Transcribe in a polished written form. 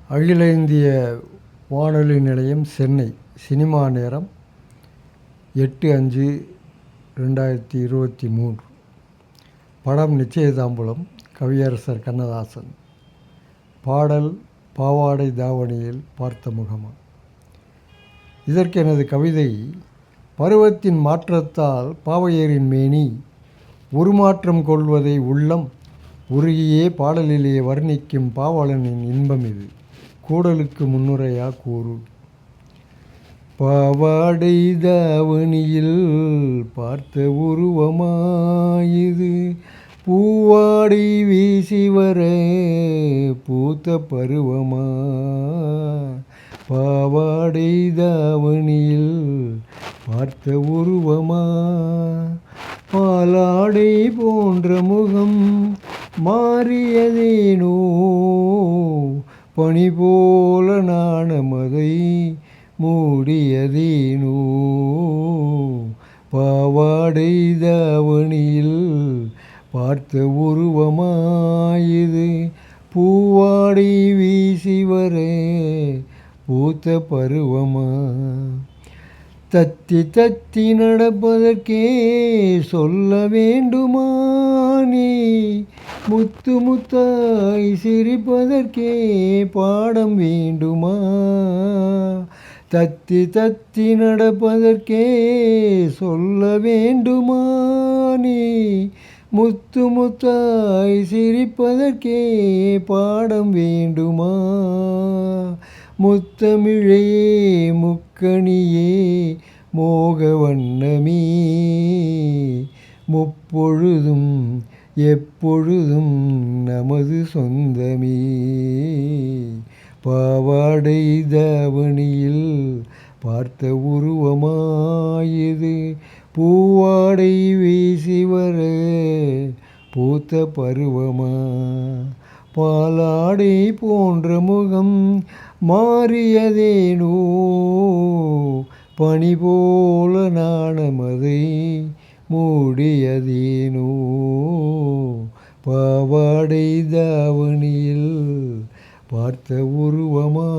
அகில இந்திய வானொலி நிலையம் சென்னை. சினிமா நேரம் 8/5/2023. படம் நிச்சயதாம்பூலம். கவியரசர் கண்ணதாசன். பாடல் பாவாடை தாவணியில் பார்த்த முகமா. இதற்கு எனது கவிதை: பருவத்தின் மாற்றத்தால் பாவையரின் மேனி உருமாற்றம் கொள்வதை உள்ளம் உருகியே பாடலிலே வர்ணிக்கும் பாவலனின் இன்பம் இது. கூடலுக்கு முன்னுரையா கூறு. பாவாடை தாவணியில் பார்த்த உருவமாயுது, பூவாடை வீசி வர பூத்த பருவமா. பாவாடை தாவணியில் பார்த்த உருவமா, பாலாடை போன்ற முகம் மாறியதேனோ, பனி போல நாணமதை மூடியதேனோ. பாவாடை தாவணியில் பார்த்த உருவமாயுது, பூவாடை வீசி வர பூத்த பருவமா. தத்தி தத்தி நடப்பதற்கே சொல்ல வேண்டுமா நீ, முத்து முத்தாய் சிரிப்பதற்கே பாடம் வேண்டுமா. தத்தி தத்தி நடப்பதற்கே சொல்ல வேண்டுமா நீ, முத்து முத்தாய் சிரிப்பதற்கே பாடம் வேண்டுமா. முத்தமிழே முக்கணியே மோக வண்ணமே, முப்பொழுதும் எப்பொழுதும் நமது சொந்தமே. பாவாடை தாவணியில் பார்த்த உருவமாயுது, பூவாடை வீசி வர பூத்த பருவமா. பாலாடை போன்ற முகம் மாறியதேனோ, பனி போல நாணமதை மூடியதேனோ. பாவாடை தாவணியில் பார்த்த உருவமா.